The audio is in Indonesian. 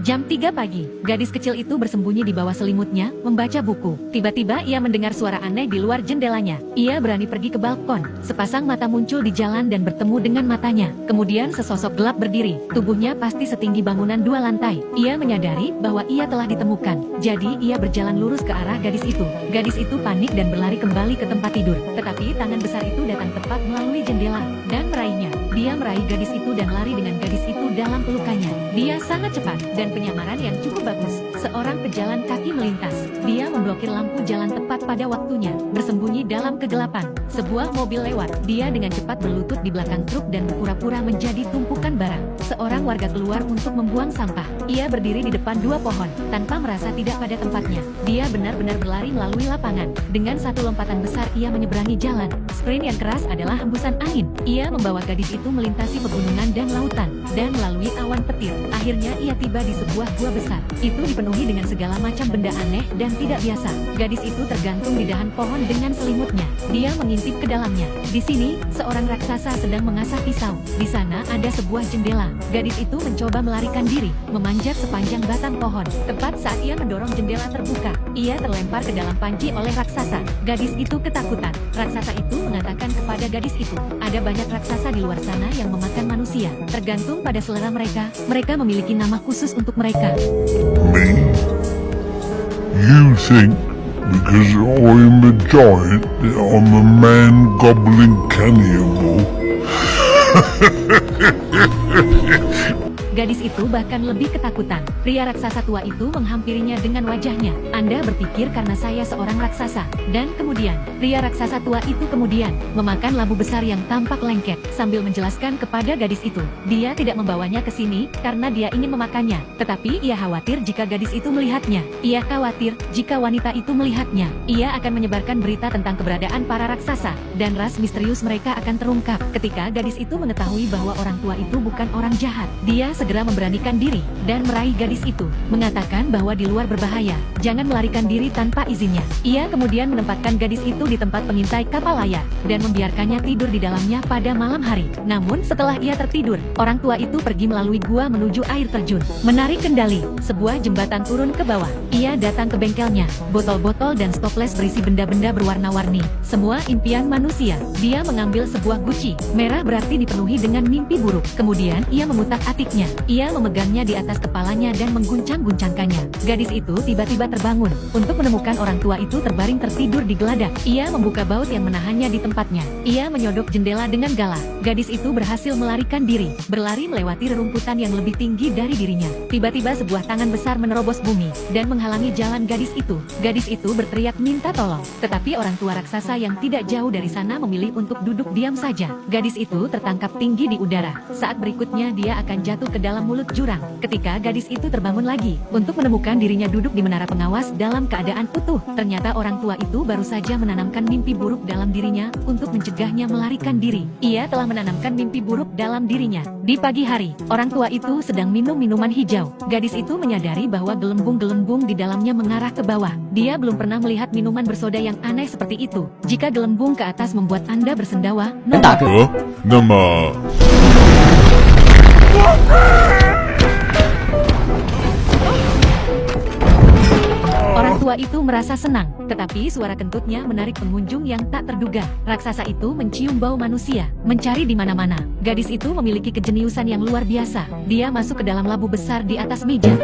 Jam 3 pagi, gadis kecil itu bersembunyi di bawah selimutnya, membaca buku. Tiba-tiba ia mendengar suara aneh di luar jendelanya. Ia berani pergi ke balkon. Sepasang mata muncul di jalan dan bertemu dengan matanya. Kemudian sesosok gelap berdiri. Tubuhnya pasti setinggi bangunan 2 lantai. Ia menyadari bahwa ia telah ditemukan. Jadi ia berjalan lurus ke arah gadis itu. Gadis itu panik dan berlari kembali ke tempat tidur. Tetapi tangan besar itu datang tepat melalui jendela dan meraihnya. Dia meraih gadis itu dan lari dengan gadis itu dalam pelukannya. Dia sangat cepat dan penyamaran yang cukup bagus. Seorang pejalan kaki melintas. Dia memblokir lampu jalan tepat pada waktunya. Bersembunyi dalam kegelapan. Sebuah mobil lewat. Dia dengan cepat berlutut di belakang truk dan berpura-pura menjadi tumpukan barang. Seorang warga keluar untuk membuang sampah. Ia berdiri di depan 2 pohon, tanpa merasa tidak pada tempatnya. Dia benar-benar berlari melalui lapangan. Dengan satu lompatan besar ia menyeberangi jalan. Sprint yang keras adalah hembusan angin. Ia membawa gadis itu melintasi pegunungan dan lautan, dan melalui awan petir. Akhirnya ia tiba di sebuah gua besar. Itu dipenuhi dengan segala macam benda aneh dan tidak biasa. Gadis itu tergantung di dahan pohon dengan selimutnya. Dia mengintip ke dalamnya. Di sini, seorang raksasa sedang mengasah pisau. Di sana ada sebuah jendela. Gadis itu mencoba melarikan diri, memanjat sepanjang batang pohon. Tepat saat ia mendorong jendela terbuka, ia terlempar ke dalam panci oleh raksasa. Gadis itu ketakutan. Raksasa itu mengatakan kepada gadis itu, ada banyak raksasa di luar sana yang memakan manusia. Tergantung pada selera mereka, mereka memiliki nama khusus untuk mereka. Me? You think because I'm a giant that I'm a man goblin cannibal? Gadis itu bahkan lebih ketakutan. Pria raksasa tua itu menghampirinya dengan wajahnya. Anda berpikir karena saya seorang raksasa. Dan kemudian, pria raksasa tua itu kemudian memakan labu besar yang tampak lengket. Sambil menjelaskan kepada gadis itu, dia tidak membawanya ke sini karena dia ingin memakannya. Tetapi ia khawatir jika gadis itu melihatnya. Ia khawatir jika wanita itu melihatnya. Ia akan menyebarkan berita tentang keberadaan para raksasa. Dan ras misterius mereka akan terungkap. Ketika gadis itu mengetahui bahwa orang tua itu bukan orang jahat, dia segera memberanikan diri dan meraih gadis itu, mengatakan bahwa di luar berbahaya, jangan melarikan diri tanpa izinnya. Ia kemudian menempatkan gadis itu di tempat pengintai kapal layar dan membiarkannya tidur di dalamnya pada malam hari. Namun setelah ia tertidur, orang tua itu pergi melalui gua menuju air terjun. Menarik kendali, sebuah jembatan turun ke bawah. Ia datang ke bengkelnya, botol-botol dan stoples berisi benda-benda berwarna-warni. Semua impian manusia. Dia mengambil sebuah guci. Merah berarti dipenuhi dengan mimpi buruk. Kemudian ia memutak-atiknya. Ia memegangnya di atas kepalanya dan mengguncang-guncangkannya. Gadis itu tiba-tiba terbangun. Untuk menemukan orang tua itu terbaring tertidur di geladak. Ia membuka baut yang menahannya di tempatnya. Ia menyodok jendela dengan galak. Gadis itu berhasil melarikan diri, berlari melewati rerumputan yang lebih tinggi dari dirinya. Tiba-tiba sebuah tangan besar menerobos bumi dan menghalangi jalan gadis itu. Gadis itu berteriak minta tolong. Tetapi orang tua raksasa yang tidak jauh dari sana memilih untuk duduk diam saja. Gadis itu tertangkap tinggi di udara. Saat berikutnya dia akan jatuh ke dalam mulut jurang. Ketika gadis itu terbangun lagi, untuk menemukan dirinya duduk di menara pengawas dalam keadaan utuh, ternyata orang tua itu baru saja menanamkan mimpi buruk dalam dirinya untuk mencegahnya melarikan diri. Ia telah menanamkan mimpi buruk dalam dirinya. Di pagi hari, orang tua itu sedang minum minuman hijau. Gadis itu menyadari bahwa gelembung-gelembung di dalamnya mengarah ke bawah. Dia belum pernah melihat minuman bersoda yang aneh seperti itu. Jika gelembung ke atas membuat Anda bersendawa, Nama. orang tua itu merasa senang, tetapi suara kentutnya menarik pengunjung yang tak terduga. Raksasa itu mencium bau manusia, mencari di mana-mana. Gadis itu memiliki kejeniusan yang luar biasa. Dia masuk ke dalam labu besar di atas meja.